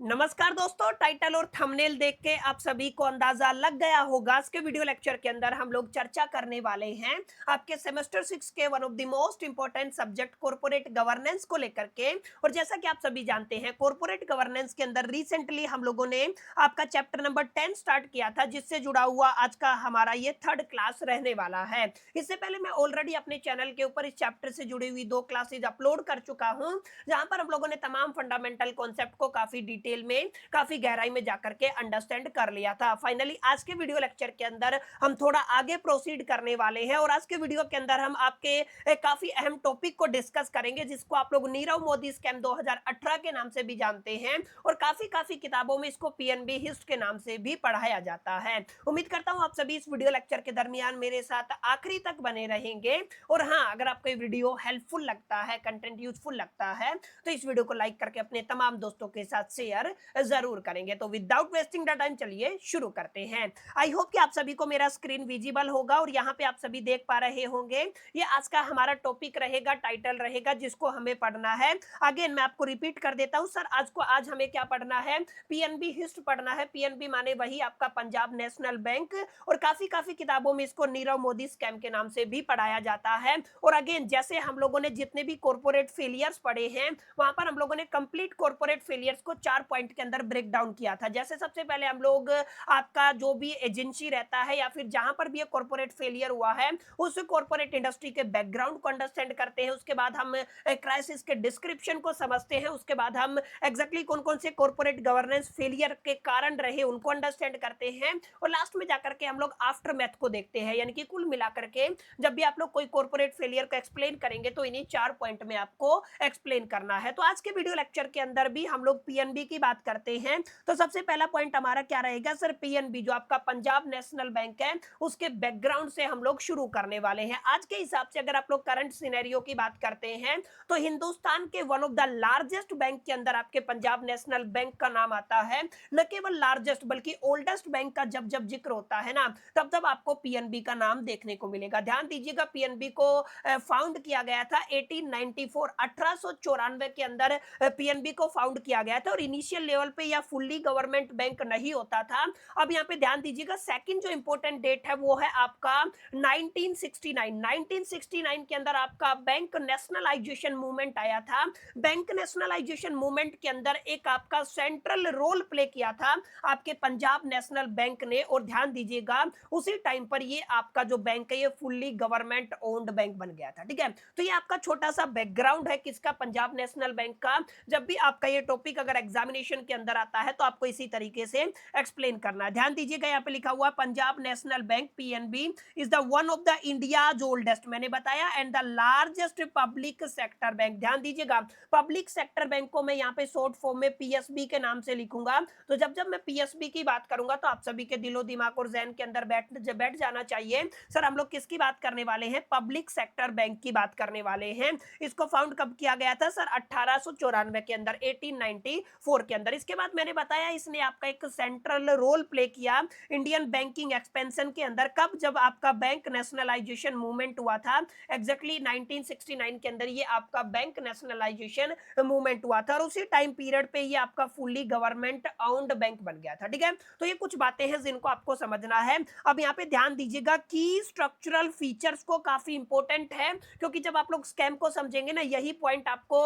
नमस्कार दोस्तों, टाइटल और थंबनेल देख के आप सभी को अंदाजा लग गया होगा। आज के वीडियो लेक्चर के अंदर हम लोग चर्चा करने वाले हैं आपके सेमेस्टर 6 के one of the most important subject corporate governance को लेकर के। और जैसा कि आप सभी जानते हैं, कॉर्पोरेट गवर्नेंस के अंदर रिसेंटली हम लोगों ने आपका चैप्टर नंबर 10 स्टार्ट किया था, जिससे जुड़ा हुआ आज का हमारा ये थर्ड क्लास रहने वाला है। इससे पहले मैं ऑलरेडी अपने चैनल के ऊपर इस चैप्टर से जुड़ी हुई 2 क्लासेज अपलोड कर चुका हूं, जहां पर हम लोगों ने तमाम फंडामेंटल कॉन्सेप्ट को काफी डिटेल में, काफी गहराई में जाकर के अंडरस्टैंड कर लिया था। फाइनली आज के वीडियो लेक्चर के अंदर हम थोड़ा आगे प्रोसीड करने वाले हैं और आज के वीडियो के अंदर हम आपके काफी अहम टॉपिक को डिस्कस करेंगे, जिसको आप लोग नीरव मोदी स्कैम 2018 के नाम से भी जानते हैं और काफी काफी किताबों में इसको पीएनबी हिस्ट के नाम से भी पढ़ाया जाता है। उम्मीद करता हूं आप सभी इस वीडियो लेक्चर के दरमियान मेरे साथ आखिरी तक बने रहेंगे। और हाँ, अगर आपको ये वीडियो हेल्पफुल लगता है, कंटेंट यूजफुल लगता है, तो इस वीडियो को लाइक करके अपने तमाम दोस्तों के साथ शेयर जरूर करेंगे। तो विदाउट वेस्टिंग द टाइम चलिए शुरू करते हैं। आई होप कि आप सभी को मेरा स्क्रीन विजिबल होगा और यहाँ पे आप सभी देख पा रहे होंगे। ये आज का हमारा टॉपिक रहेगा, टाइटल रहेगा, जिसको हमें पढ़ना है। अगेन मैं आपको रिपीट कर देता हूँ सर, आज हमें क्या पढ़ना है? पीएनबी हिस्ट पढ़ना है। पीएनबी माने वही आपका पंजाब नेशनल बैंक, और काफी काफी किताबों में इसको नीरव मोदी स्कैम के नाम से भी पढ़ाया जाता है। और अगेन जैसे हम लोगों ने जितने भी कॉर्पोरेट फेलियर्स पढ़े हैं, वहां पर हम लोगों ने कंप्लीट कॉर्पोरेट फेलियर्स को 4 पॉइंट के अंदर ब्रेक डाउन किया था। जैसे सबसे पहले हम लोग आपका जो भी एजेंसी रहता है या फिर जहां पर भी ये कॉर्पोरेट फेलियर हुआ है, उस कॉर्पोरेट इंडस्ट्री के बैकग्राउंड को अंडरस्टैंड करते हैं। उसके बाद हम क्राइसिस के डिस्क्रिप्शन को समझते हैं। उसके बाद हम एग्जैक्टली कौन कौन से कॉर्पोरेट गवर्नेंस फेलियर के कारण रहे उनको अंडरस्टैंड करते हैं। और लास्ट में जाकर के हम लोग आफ्टर मैथ को देखते हैं। यानी कि कुल मिलाकर के जब भी आप लोग कोई कॉर्पोरेट फेलियर को एक्सप्लेन करेंगे तो इन्हीं 4 पॉइंट में आपको एक्सप्लेन करना है। तो आज के वीडियो लेक्चर के अंदर भी हम लोग पीएनबी की बात करते हैं। तो सबसे पहला पॉइंट हमारा क्या रहेगा सर? पीएनबी जो आपका पंजाब नेशनल बैंक है, उसके बैकग्राउंड से हम लोग शुरू करने वाले हैं। आज के हिसाब से अगर आप लोग करंट सिनेरियो की बात करते हैं, तो हिंदुस्तान के one of the largest bank के अंदर आपके पंजाब नेशनल बैंक का नाम आता है। न केवल लार्जेस्ट बल्कि ओल्डेस्ट बैंक का जब जब जिक्र होता है ना, तब तब आपको पीएनबी का नाम देखने को मिलेगा। ध्यान दीजिएगा, पीएनबी को फाउंड किया गया था 1894, 1894 के अंदर पीएनबी को फाउंड किया गया था। और इनिशियल लेवल पे या फुल्ली गवर्नमेंट बैंक नहीं होता था। अब यहाँ पे ध्यान दीजिएगा, सेकंड जो इंपॉर्टेंट डेट है वो है आपका 1969। 1969 के अंदर आपका बैंक नेशनलाइजेशन मूवमेंट आया था। बैंक नेशनलाइजेशन मूवमेंट के अंदर एक आपका सेंट्रल रोल प्ले किया था आपके पंजाब नेशनल बैंक ने। और ध्यान दीजिएगा, उसी टाइम पर ये आपका जो बैंक है ये फुल्ली गवर्नमेंट ओन्ड बैंक बन गया था। ठीक है, तो ये आपका छोटा सा बैकग्राउंड है किसका? पंजाब नेशनल बैंक का। जब भी आपका ये टॉपिक अगर एग्जामिनेशन के अंदर आता है तो आपको इसी तरीके से एक्सप्लेन करना है। ध्यान दीजिएगा, यहाँ पे लिखा हुआ Punjab National bank PNB is the one of the India's oldest, मैंने बताया, and the largest public sector bank. ध्यान दीजिएगा, पब्लिक सेक्टर बैंक को मैं यहाँ पे शॉर्ट फॉर्म में पीएसबी के नाम से लिखूंगा। तो जब जब मैं पीएसबी की बात करूंगा तो आप सभी के दिलो दिमाग और जहन के अंदर बैठ जाना चाहिए, सर हम लोग किसकी बात करने वाले हैं? पब्लिक सेक्टर बैंक की बात करने वाले हैं। इसको फाउंड कब किया गया था सर? 1894 के अंदर, 1894 के अंदर। इसके बाद मैंने बताया इसने आपका एक सेंट्रल रोल प्ले किया इंडियन बैंकिंग एक्सपेंशन के अंदर। कब? जब आपका बैंक नेशनलाइजेशन मूवमेंट हुआ था, एग्जैक्टली 1969 के अंदर ये आपका बैंक नेशनलाइजेशन मूवमेंट हुआ था। और उसी टाइम पीरियड पे ये आपका फुल्ली गवर्नमेंट ओन्ड बैंक बन गया था। ठीक है, तो ये कुछ बातें हैं जिनको आपको समझना है। अब यहाँ पे ध्यान दीजिएगा, की स्ट्रक्चरल फीचर्स को काफी इंपॉर्टेंट है, क्योंकि जब आप लोग स्कैम को समझेंगे ना, यही पॉइंट आपको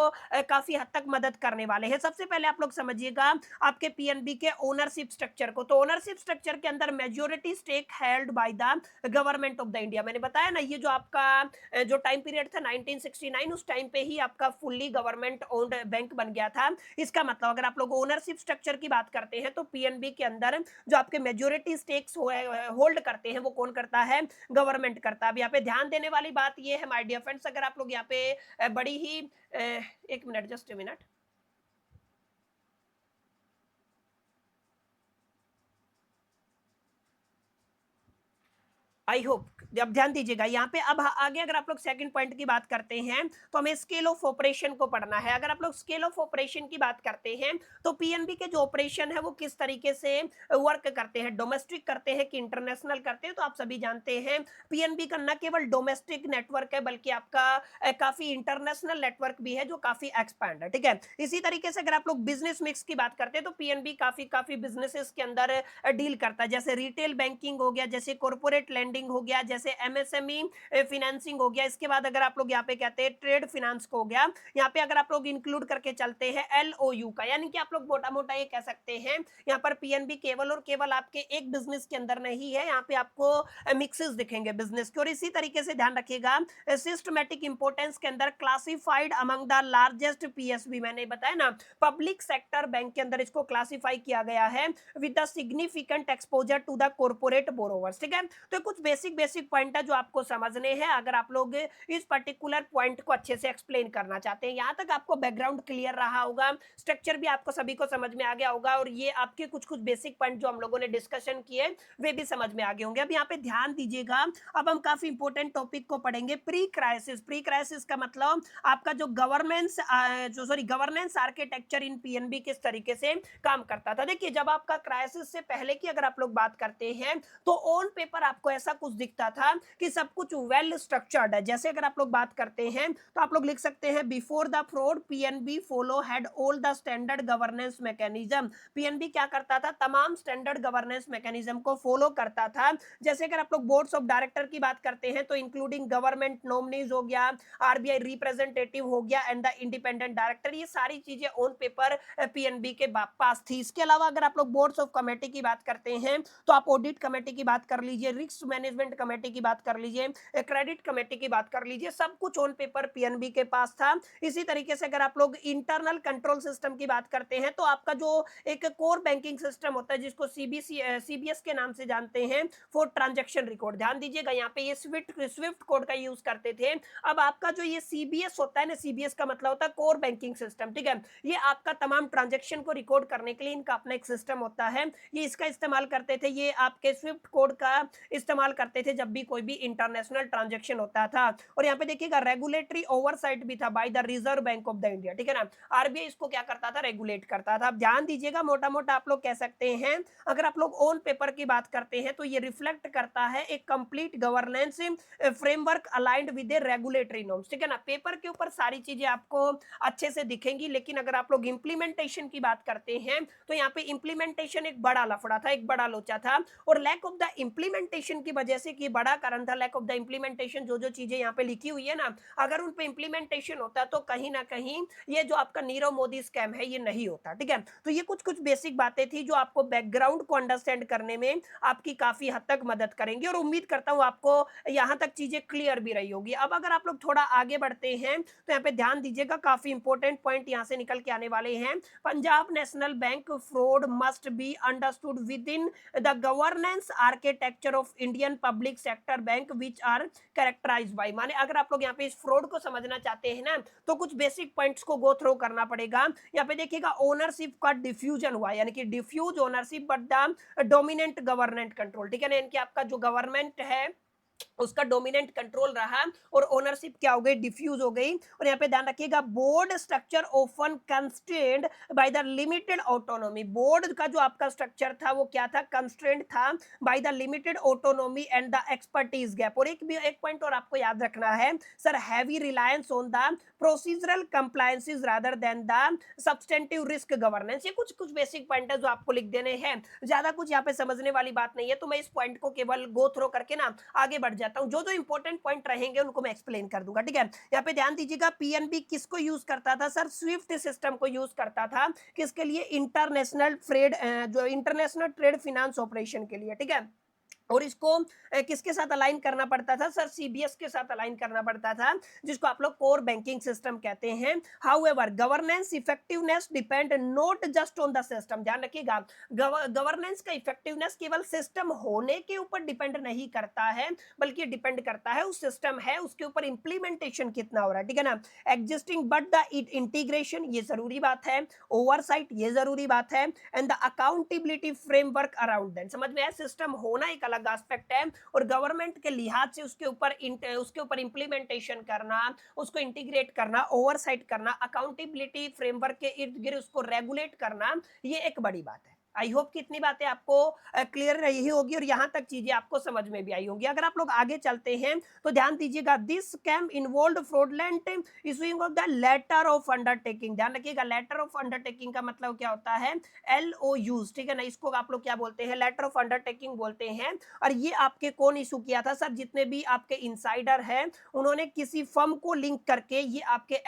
काफी हद तक मदद करने वाले हैं। सबसे पहले आप लोग समझिएगा आपके पीएनबी के ओनरशिप स्ट्रक्चर को। तो ओनरशिप स्ट्रक्चर के अंदर majority stake held by the government of the India. मैंने बताया ना, ये जो आपका जो टाइम पीरियड था 1969, उस टाइम पे ही आपका फुल्ली गवर्नमेंट ओन्ड बैंक बन गया था। इसका मतलब अगर आप लोग ओनरशिप स्ट्रक्चर की बात करते हैं तो पीएनबी के अंदर जो आपके मेजॉरिटी स्टेक्स होल्ड करते हैं वो कौन करता है? गवर्नमेंट करता है। अब यहाँ पे ध्यान देने वाली बात ये है माय डियर फ्रेंड्स, अगर आप लोग यहाँ पे बड़ी ही एक minute, just a minute. I hope अब ध्यान दीजिएगा यहाँ पे। अब आगे अगर आप लोग सेकंड पॉइंट की बात करते हैं तो हमें स्केल ऑफ ऑपरेशन को पढ़ना है। अगर आप लोग स्केल ऑफ ऑपरेशन की बात करते हैं तो पीएनबी के जो ऑपरेशन है वो किस तरीके से वर्क करते हैं, डोमेस्टिक करते हैं कि इंटरनेशनल करते हैं। तो आप सभी जानते हैं पीएनबी का न केवल डोमेस्टिक नेटवर्क है बल्कि आपका काफी इंटरनेशनल नेटवर्क भी है जो काफी एक्सपैंड है, ठीक है। इसी तरीके से अगर आप लोग बिजनेस मिक्स की बात करते हैं तो पीएनबी काफी काफी बिजनेसेस के अंदर डील करता है, जैसे रिटेल बैंकिंग हो गया, जैसे कॉर्पोरेट लैंडिंग हो गया, जैसे एमएसएमई फिनेंसिंग हो गया। इसके बाद अगर आप लोग यहाँ पे कहते हैं ट्रेड फिनेंस को हो गया। यहाँ पे अगर आप लोग इंक्लूड करके चलते हैं एलओयू का, यानी कि आप लोग मोटा मोटा ये कह सकते हैं यहाँ पर पीएनबी केवल और केवल आपके एक बिजनेस के अंदर नहीं है, यहाँ पे आपको मिक्सेस दिखेंगे बिजनेस के। और इसी तरीके से ध्यान रखिएगा सिस्टमैटिक इंपोर्टेंस के अंदर classified among the largest PSB, मैंने बताया ना पब्लिक सेक्टर बैंक के अंदर इसको क्लासिफाई किया गया है with the significant exposure to the corporate borrowers, ठीक है। तो कुछ बेसिक बेसिक पॉइंट है जो आपको समझने हैं अगर आप लोग इस पर्टिकुलर पॉइंट को अच्छे से एक्सप्लेन करना चाहते हैं। यहाँ तक आपको बैकग्राउंड क्लियर रहा होगा, स्ट्रक्चर भी आपको सभी को समझ में आ गया होगा, और ये आपके कुछ कुछ बेसिक पॉइंट जो हम लोगों ने डिस्कशन किए वे भी समझ में आ गए होंगे। अब यहाँ पे ध्यान दीजिएगा, अब हम काफी इंपॉर्टेंट टॉपिक को पढ़ेंगे, प्री क्राइसिस। प्री क्राइसिस का मतलब आपका जो गवर्नेंस आर्किटेक्चर इन पीएनबी किस तरीके से काम करता था। देखिए जब आपका क्राइसिस से पहले की अगर आप लोग बात करते हैं तो ऑन पेपर आपको ऐसा कुछ दिखता था कि सब कुछ वेल स्ट्रक्चर्ड है। जैसे अगर आप लोग बात करते हैं तो आप लोग लिख सकते हैं before the fraud PNB follow had all the standard governance mechanism. PNB क्या करता था, तमाम स्टैंडर्ड गवर्नेंस मैकेनिज्म को फॉलो करता था। जैसे अगर आप लोग बोर्ड्स ऑफ डायरेक्टर की बात करते हैं तो इंक्लूडिंग गवर्नमेंट नॉमिनीज हो गया, आरबीआई रिप्रेजेंटेटिव हो गया एंड द इंडिपेंडेंट डायरेक्टर, ये सारी चीजें ऑन पेपर पीएनबी के पास थी। इसके अलावा अगर आप लोग बोर्ड्स ऑफ कमेटी की बात करते हैं तो आप ऑडिट कमेटी की बात कर लीजिए, रिस्क मैनेजमेंट कमेटी की बात कर लीजिए, क्रेडिट कमेटी की बात कर लीजिए, सब कुछ ऑन पेपर पीएनबी के पास था। इसी तरीके से अगर आप लोग इंटरनल कंट्रोल सिस्टम की बात करते हैं तो आपका जो एक कोर बैंकिंग सिस्टम होता है जिसको सीबीएस के नाम से जानते हैं फॉर ट्रांजैक्शन रिकॉर्ड, ध्यान दीजिएगा यहाँ पे ये स्विफ्ट कोड का यूज करते थे। अब आपका जो ये सीबीएस होता है ना, सीबीएस का मतलब होता है कोर बैंकिंग सिस्टम, ठीक है। ये आपका तमाम ट्रांजैक्शन को रिकॉर्ड करने के लिए इनका अपना एक सिस्टम होता है, ये इसका इस्तेमाल करते थे। ये आपके स्विफ्ट कोड का इस्तेमाल करते थे जब भी कोई भी इंटरनेशनल ट्रांजैक्शन होता था। और यहाँ पे देखिएगा रेगुलेटरी ओवरसाइट भी था by the reserve bank of the India, ठीक है ना। आरबीआई इसको क्या करता था, रेगुलेट करता था। अब ध्यान दीजिएगा मोटा मोटा आप लोग कह सकते हैं अगर आप लोग ऑन पेपर की बात करते हैं तो ये रिफ्लेक्ट करता है एक complete governance framework aligned with A regulatory norms, ठीक है ना। पेपर के ऊपर सारी चीजें आपको अच्छे से दिखेंगी, लेकिन अगर आप लोग इंप्लीमेंटेशन की बात करते हैं तो यहाँ पे इंप्लीमेंटेशन एक बड़ा लफड़ा था, एक बड़ा लोचा था। और लैक ऑफ द इंप्लीमेंटेशन की वजह से, कि बड़ा कारण था लैक ऑफ द इंप्लीमेंटेशन, जो जो चीजें यहाँ पे लिखी हुई है ना, अगर उन पे इंप्लीमेंटेशन होता तो कहीं ना कहीं ये जो आपका नीरव मोदी स्कैम है ये नहीं होता, ठीक है। तो ये कुछ कुछ बेसिक बातें थी जो आपको बैकग्राउंड को अंडरस्टैंड करने में आपकी काफी हद तक मदद करेंगी, और उम्मीद करता हूं आपको यहाँ तक चीजें क्लियर भी रही होगी। अब अगर आप लोग थोड़ा आगे बढ़ते हैं तो यहाँ पे ध्यान दीजिएगा, काफी इंपॉर्टेंट पॉइंट यहाँ से निकल के आने वाले हैं। Punjab National Bank fraud must be understood within the governance architecture of Indian public sector bank which are characterised by, माने अगर आप लोग यहाँ पे इस फ्रॉड को समझना चाहते हैं ना तो कुछ बेसिक पॉइंट्स को गो थ्रू करना पड़ेगा। यहाँ पे देखिएगा ओनरशिप का डिफ्यूजन हुआ, यानी कि diffuse ownership but the dominant government control, ठीक है ना। इनके आपका जो गवर्नमेंट है उसका डोमिनेंट कंट्रोल रहा और ओनरशिप क्या हो गई, डिफ्यूज हो गई। और यहाँ पे ध्यान रखिएगा board structure often constrained by the limited autonomy, board का जो आपका स्ट्रक्चर था वो क्या था, कंस्ट्रेंड था by the limited autonomy and the expertise gap. और एक पॉइंट और आपको याद रखना है sir, heavy reliance on the procedural compliances rather than the substantive risk governance. ये कुछ कुछ बेसिक पॉइंट है जो आपको लिख देने हैं, ज्यादा कुछ यहाँ पे समझने वाली बात नहीं है। तो मैं इस पॉइंट को केवल गो थ्रो करके ना आगे बढ़ जाता हूं, जो जो इंपॉर्टेंट पॉइंट रहेंगे उनको मैं एक्सप्लेन कर दूंगा, ठीक है। यहाँ पे ध्यान दीजिएगा पीएनबी किसको यूज करता था सर, स्विफ्ट सिस्टम को यूज करता था, किसके लिए, इंटरनेशनल ट्रेड जो इंटरनेशनल ट्रेड फाइनेंस ऑपरेशन के लिए, ठीक है। और इसको किसके साथ अलाइन करना पड़ता था सर, सीबीएस के साथ अलाइन करना पड़ता था, जिसको आप लोग कोर बैंकिंग सिस्टम कहते हैं। However governance effectiveness depend not just on the system, ध्यान रखिएगा गवर्नेंस का इफेक्टिवनेस केवल सिस्टम होने के ऊपर डिपेंड नहीं करता है, बल्कि डिपेंड करता है उस सिस्टम है उसके ऊपर इंप्लीमेंटेशन कितना हो रहा है, ठीक है ना। एग्जिस्टिंग बट द इंटीग्रेशन, ये जरूरी बात है, ओवरसाइट ये जरूरी बात है, and the accountability framework around them, समझ में आया। सिस्टम होना एक अलग एस्पेक्ट है, और गवर्नमेंट के लिहाज से उसके ऊपर इंप्लीमेंटेशन करना, उसको इंटीग्रेट करना, ओवरसाइट करना, अकाउंटेबिलिटी फ्रेमवर्क के इर्द गिर्द उसको रेगुलेट करना, ये एक बड़ी बात है। आई होप कि इतनी बातें आपको क्लियर रही होगी और यहाँ तक चीजें आपको समझ में भी आई होंगी। अगर आप लोग आगे चलते हैं तो ध्यान दीजिएगा, this scam involve fraudulent issuing of the letter of undertaking. ध्यान रखिएगा, लेटर ऑफ अंडरटेकिंग का मतलब क्या होता है, LOUs, ठीक है ना, इसको आप लोग क्या बोलते हैं, लेटर ऑफ अंडरटेकिंग बोलते हैं। और ये आपके कौन इशू किया था सर, जितने भी आपके इनसाइडर हैं उन्होंने किसी फर्म को लिंक करके ये आपके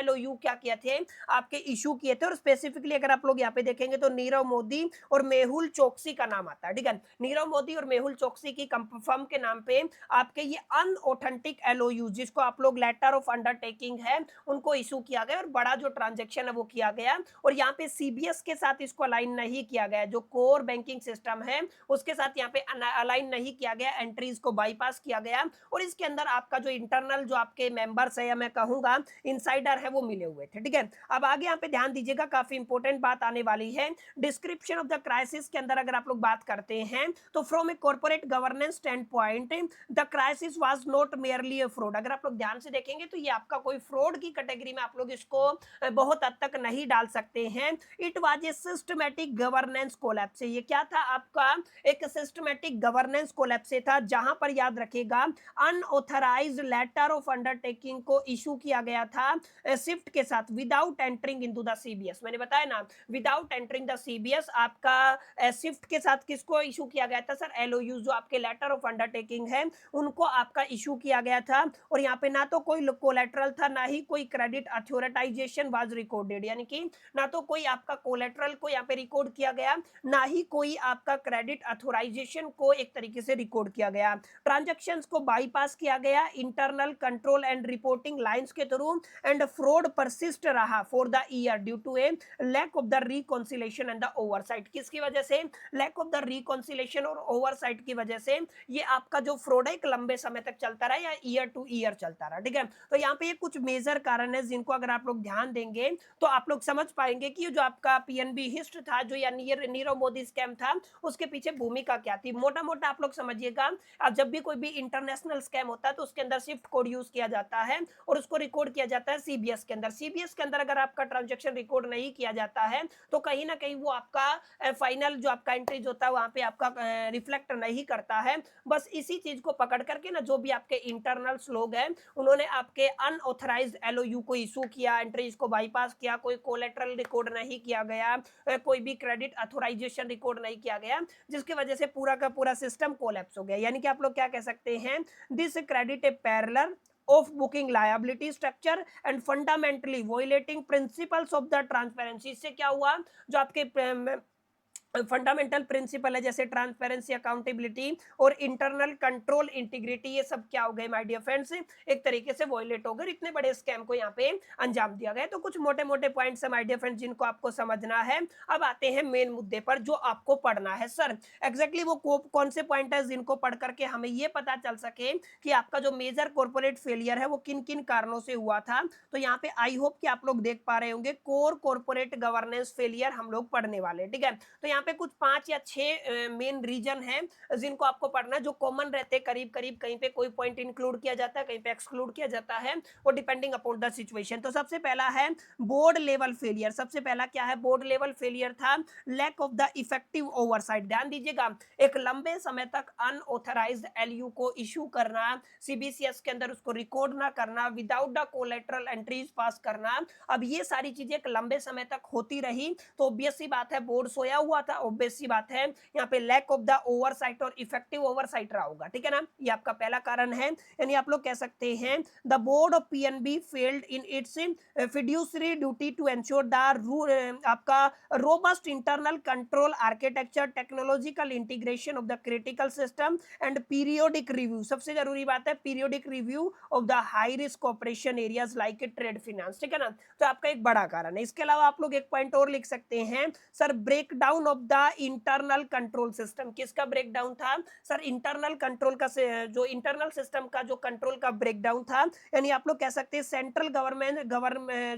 LOU क्या किए थे, आपके इशू किए थे। और स्पेसिफिकली अगर आप लोग यहाँ पे देखेंगे तो नीरव मोदी और मेहुल चोकसी का नाम आता है, ठीक है। नीरव मोदी और मेहुल चोकसी की फर्म के नाम पे आपके ये अनऑथेंटिक LOU, जिसको आप लोग लेटर ऑफ अंडरटेकिंग है, उनको इशू किया गया और बड़ा जो ट्रांजैक्शन है वो किया गया। और यहाँ पे CBS के साथ इसको अलाइन नहीं किया गया, जो कोर बैंकिंग सिस्टम है उसके साथ यहाँ पे अलाइन नहीं किया गया, एंट्रीज को बाईपास किया गया। और इसके अंदर आपका जो इंटरनल जो आपके मेंबर्स है या मैं कहूंगा इनसाइडर है वो मिले हुए थे, ठीक है। अब आगे यहाँ पे ध्यान दीजिएगा, काफी इंपॉर्टेंट बात आने वाली है। डिस्क्रिप्शन ऑफ द क्राइसिस के अंदर अगर आप लोग बात करते हैं तो from a corporate governance stand point the crisis was not merely A fraud. अगर आप लोग ध्यान से देखेंगे तो ये आपका कोई फ्रॉड की कैटेगरी में आप लोग इसको बहुत हद तक नहीं डाल सकते हैं। It was a systematic governance collapse. ये क्या था, आपका एक सिस्टमैटिक गवर्नेंस कोलैप्स था, जहां पर याद रखिएगा अनऑथराइज्ड लेटर ऑफ अंडरटेकिंग को इशू किया गया था स्विफ्ट के साथ without entering into the CBS। मैंने बताया ना, विदाउट एंटरिंग द CBS आपका स्विफ्ट के साथ किसको इशू किया गया था सर, LOU, जो आपके लेटर ऑफ अंडरटेकिंग है उनको आपका इशू किया गया था। और यहाँ पे ना तो कोई कोलेटरल था, ना ही कोई क्रेडिट अथॉरिटाइजेशन वाज रिकॉर्डेड, यानी कि ना तो कोई आपका कोलेटरल को यहाँ पे रिकॉर्ड किया गया, ना ही कोई आपका क्रेडिट अथॉराइजेशन को एक तरीके से रिकॉर्ड किया गया। ट्रांजैक्शंस को बाईपास किया गया internal control and reporting lines के थ्रू, एंड फ्रॉड परसिस्ट रहा for the year due to a lack of the reconciliation and the oversight. किसकी वजह से, लैक ऑफ द रिकॉन्सिलेशन और ओवरसाइट की वजह से ये आपका जो फ्रॉड है एक लंबे समय तक चलता रहा या ईयर टू ईयर चलता रहा, ठीक है। तो यहाँ पे ये कुछ मेजर कारण है जिनको अगर आप लोग ध्यान देंगे तो आप लोग समझ पाएंगे कि जो आपका PNB हिस्ट था, जो या नीरव मोदी स्कैम था, उसके पीछे भूमिका क्या थी। मोटा मोटा आप लोग समझिएगा, जब भी कोई भी इंटरनेशनल स्कैम होता है तो उसके अंदर स्विफ्ट कोड यूज किया जाता है और उसको रिकॉर्ड किया जाता है CBS के अंदर। CBS के अंदर अगर आपका ट्रांजैक्शन रिकॉर्ड नहीं किया जाता है तो कहीं ना कहीं वो आपका फाइनल जो आपका एंट्रीज होता है वहां पे आपका रिफ्लेक्ट नहीं करता है। बस इसी चीज को पकड़ करके ना जो भी आपके इंटरनल्स लोग हैं उन्होंने आपके अनऑथराइज्ड LOU को इशू किया, एंट्रीज को बाईपास किया, कोई कोलेटरल रिकॉर्ड नहीं किया गया, कोई भी क्रेडिट अथॉराइजेशन रिकॉर्ड नहीं किया गया, जिसकी वजह से पूरा का पूरा सिस्टम कोलैप्स हो गया। यानी कि आप लोग क्या कह सकते हैं, this credit A parallel of booking liability structure and fundamentally violating principles of the transparency। इससे क्या हुआ, जो आपके फंडामेंटल प्रिंसिपल है जैसे ट्रांसपेरेंसी, अकाउंटेबिलिटी और इंटरनल कंट्रोल, इंटीग्रिटी, ये सब क्या हो गए माय डियर फ्रेंड्स, एक तरीके से वॉयलेट हो गए। इतने बड़े स्कैम को यहाँ पे अंजाम दिया गया। तो कुछ मोटे मोटे पॉइंट्स है माय डियर फ्रेंड्स जिनको आपको समझना है। अब आते हैं मेन मुद्दे पर जो आपको पढ़ना है। सर एग्जैक्टली वो कौन से पॉइंट है जिनको पढ़ करके हमें ये पता चल सके कि आपका जो मेजर कॉर्पोरेट फेलियर है वो किन किन कारणों से हुआ था। तो यहाँ पे आई होप कि आप लोग देख पा रहे होंगे, कोर कॉर्पोरेट गवर्नेंस फेलियर हम लोग पढ़ने वाले, ठीक है। तो यहाँ पे कुछ 5 या 6 मेन रीजन हैं जिनको आपको पढ़ना है, जो कॉमन रहते हैं करीब करीब, कहीं पे कोई पॉइंट इंक्लूड किया जाता है, कहीं पे एक्सक्लूड किया जाता है, वो डिपेंडिंग अपॉन द सिचुएशन। तो सबसे पहला है बोर्ड लेवल फेलियर। सबसे पहला क्या है, बोर्ड लेवल फेलियर था lack of the effective oversight. ध्यान दीजिएगा, एक लंबे समय तक अनऑथराइज्ड LU को इशू करना, CBCS के अंदर उसको रिकॉर्ड ना करना, without the collateral entries pass करना, अब ये सारी चीजें एक लंबे समय तक होती रही तो ऑब्वियस सी बात है बोर्ड सोया हुआ था, ऑब्वियस सी बात है यहाँ पे लैक ऑफ द ओवरसाइट और इफेक्टिव ओवरसाइट रहा होगा, ठीक है ना। ये आपका पहला कारण है। यानी आप लोग कह सकते हैं the board of PNB failed in its fiduciary duty to ensure the आपका robust internal control architecture, technological integration of the critical system and periodic review. सबसे जरूरी बात है periodic review of the high risk operation areas like trade finance, ठीक है ना। तो आपका एक बड़ा कारण है। इसके अलावा आप लोग एक पॉइंट और लिख सकते हैं, sir breakdown of the internal control system. किसका ब्रेकडाउन था सर? इंटरनल कंट्रोल का जो इंटरनल सिस्टम का जो कंट्रोल का ब्रेकडाउन था, यानी आप लोग कह सकते हैं सेंट्रल गवर्नमेंट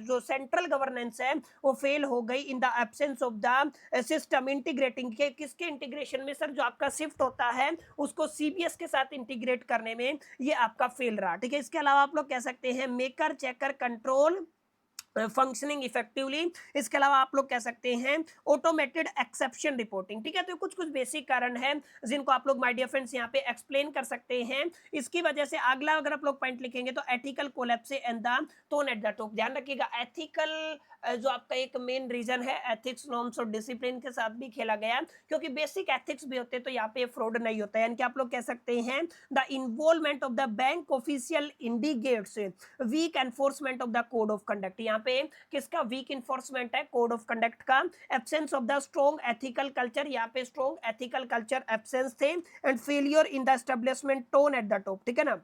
जो सेंट्रल गवर्नेंस है वो फेल हो गई in the absence of the system integrating के। किसके इंटीग्रेशन में सर? जो आपका शिफ्ट होता है उसको सीबीएस के साथ इंटीग्रेट करने में ये आपका फेल रहा। ठीक है, इसके अलावा आप लोग कह सकते हैं maker checker control functioning effectively. इसके अलावा आप लोग कह सकते हैं ऑटोमेटेड एक्सेप्शन रिपोर्टिंग। ठीक है, तो कुछ कुछ बेसिक कारण है जिनको आप लोग माय डियर फ्रेंड्स यहाँ पे एक्सप्लेन कर सकते हैं। इसकी वजह से अगला अगर आप लोग पॉइंट लिखेंगे तो ethical collapse and the tone at the top. ध्यान रखिएगा, एथिकल जो आपका एक मेन रीजन है, एथिक्स नॉर्म्स और डिसिप्लिन के साथ भी खेला गया, क्योंकि बेसिक एथिक्स भी होते तो यहाँ पे फ्रॉड नहीं होता। यानी कि आप लोग कह सकते हैं the involvement of the bank official indicates weak enforcement of the code of conduct. यहाँ पे किसका वीक इन्फोर्समेंट है? कोड ऑफ कंडक्ट का। Absence of the strong ethical culture, यहाँ पे स्ट्रॉन्ग एथिकल कल्चर एब्सेंस थे। And failure in the establishment tone at the top. ठीक है ना,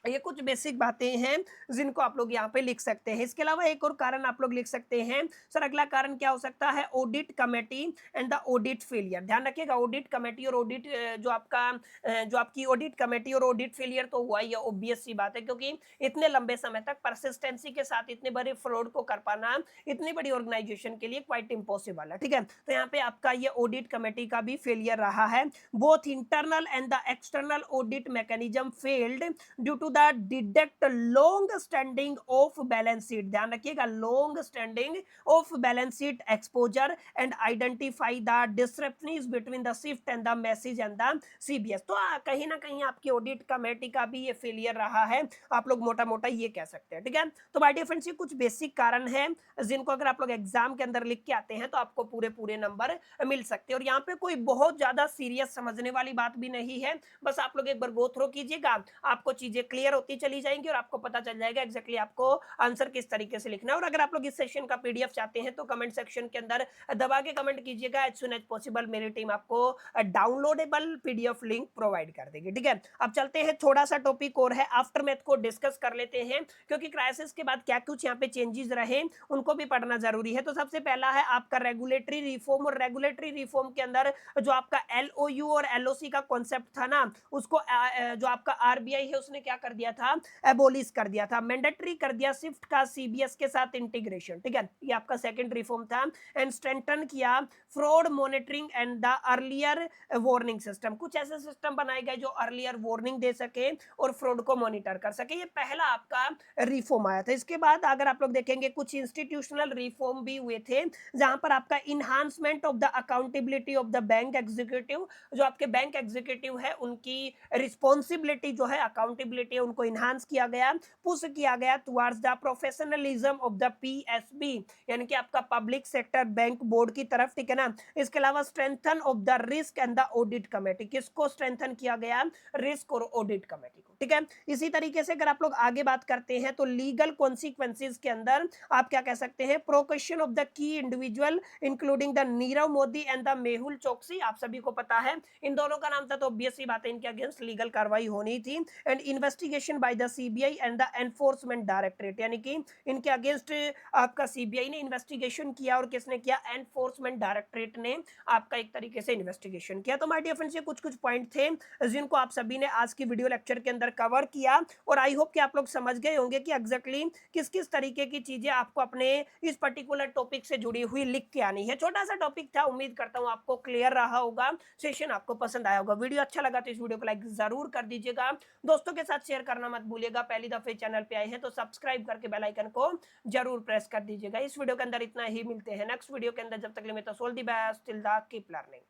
ये कुछ बेसिक बातें हैं जिनको आप लोग यहाँ पे लिख सकते हैं। इसके अलावा एक और कारण आप लोग लिख सकते हैं सर, अगला कारण क्या हो सकता है? Audit committee and the audit failure. ध्यान रखिएगा, ऑडिट कमेटी और ऑडिट जो आपकी ऑडिट कमेटी और ऑडिट फेलियर तो हुआ ही है, ऑब्वियस सी बात है, क्योंकि इतने लंबे समय तक परसिस्टेंसी के साथ इतने बड़े फ्रॉड को कर पाना इतनी बड़ी ऑर्गेनाइजेशन के लिए क्वाइट इम्पॉसिबल है। ठीक है, तो यहाँ पे आपका ये ऑडिट कमेटी का भी फेलियर रहा है। Both internal and the external audit mechanism failed due to the detect long standing off balance sheet. ध्यान रखिएगा, long standing off balance sheet exposure and identify the discrepancies between the SWIFT and the message and the CBS. तो कहीं ना कहीं आपकी audit committee का भी ये फेलियर रहा है, आप लोग मोटा मोटा ये कह सकते हैं। ठीक है, तो माय डियर फ्रेंड्स ये कुछ बेसिक कारण है जिनको अगर आप लोग एग्जाम के अंदर लिख के आते हैं तो आपको पूरे पूरे नंबर मिल सकते हैं। और यहाँ पे कोई बहुत ज्यादा सीरियस समझने वाली बात भी नहीं है, बस आप लोग एक बार गो थ्रू कीजिएगा, आपको चीजें क्लियर होती चली जाएंगी और आपको पता चल जाएगा एग्जैक्टली आपको आंसर किस तरीके से लिखना है। और अगर आप लोग इस सेशन का पीडीएफ चाहते हैं तो कमेंट सेक्शन के अंदर दबा के कमेंट कीजिएगा, एज सुन एज पॉसिबल मेरी टीम आपको डाउनलोडेबल पीडीएफ लिंक प्रोवाइड कर देगी। ठीक है, अब चलते हैं, थोड़ा सा टॉपिक और है, आफ्टर मैथ को डिस्कस कर लेते हैं, क्योंकि क्राइसिस के बाद क्या कुछ यहाँ पे चेंजेस रहे उनको भी पढ़ना जरूरी है। तो सबसे पहला है आपका रेगुलेटरी रिफॉर्म, और रेगुलेटरी रिफॉर्म के अंदर जो आपका एलओयू और एलओसी का कॉन्सेप्ट था ना, उसको जो आपका आरबीआई है उसने क्या कर दिया था? एबोलिश कर दिया था, मैंडेटरी कर दिया शिफ्ट का सीबीएस के साथ इंटीग्रेशन। ठीक है, ये आपका सेकंड रिफॉर्म था। एंड स्ट्रेंथन किया fraud monitoring and the earlier warning system. कुछ ऐसे सिस्टम बनाए गए जो अर्लियर वार्निंग दे सके और फ्रॉड को मॉनिटर कर सके। ये पहला आपका रिफॉर्म आया था। इसके बाद अगर आप लोग देखेंगे कुछ इंस्टीट्यूशनल रिफॉर्म भी हुए थे, जहां पर आपका enhancement of the accountability of the bank executive, जो आपके बैंक एग्जीक्यूटिव है उनकी रिस्पॉन्सिबिलिटी जो है, अकाउंटेबिलिटी है, उनको इनहांस किया गया, पुश किया गया towards the professionalism of the PSB, यानी कि आपका पब्लिक सेक्टर बैंक बोर्ड की तरफ। ठीक है ना, इसके अलावा strengthen of the risk and the audit committee, किसको स्ट्रेंथन किया गया? रिस्क और ऑडिट कमेटी को। ठीक है, इसी तरीके से अगर आप लोग आगे बात करते हैं तो लीगल कॉन्सिक्वेंसेस के अंदर आप क्या कह सकते हैं? प्रोकेशन of the key individual including the Nirav Modi and the Mehul Choksi. आप सभी को पता है इन दोनों का नाम था, तो ऑब्वियस सी बात है इनके अगेंस्ट लीगल कार्रवाई होनी थी। And investigation by the CBI and the enforcement directorate, यानी कि इनके अगेंस्ट आपका सीबीआई ने इन्वेस्टिगेशन किया और किसने किया? एनफोर्समेंट डायरेक्टरेट ने आपका एक तरीके से इन्वेस्टिगेशन किया। तो माय डियर फ्रेंड्स ये कुछ कुछ पॉइंट थे जिनको आप सभी ने आज की वीडियो लेक्चर के अंदर कवर किया, और आई होप कि आप लोग समझ गए होंगे कि एग्जैक्टली किस किस तरीके की चीजें आपको अपने इस पर्टिकुलर टॉपिक से जुड़ी हुई लिख के आनी है। छोटा सा टॉपिक था, उम्मीद करता हूं आपको क्लियर रहा होगा, सेशन आपको पसंद आया होगा। वीडियो अच्छा लगा तो इस वीडियो को लाइक जरूर कर दीजिएगा, दोस्तों के साथ शेयर करना मत भूलिएगा। पहली दफे चैनल पे आए हैं तो सब्सक्राइब करके बेल आइकन को जरूर प्रेस कर दीजिएगा। इस वीडियो के अंदर इतना ही, मिलते हैं नेक्स्ट वीडियो के अंदर, जब तक के लिए तो all the best, till the keep learning.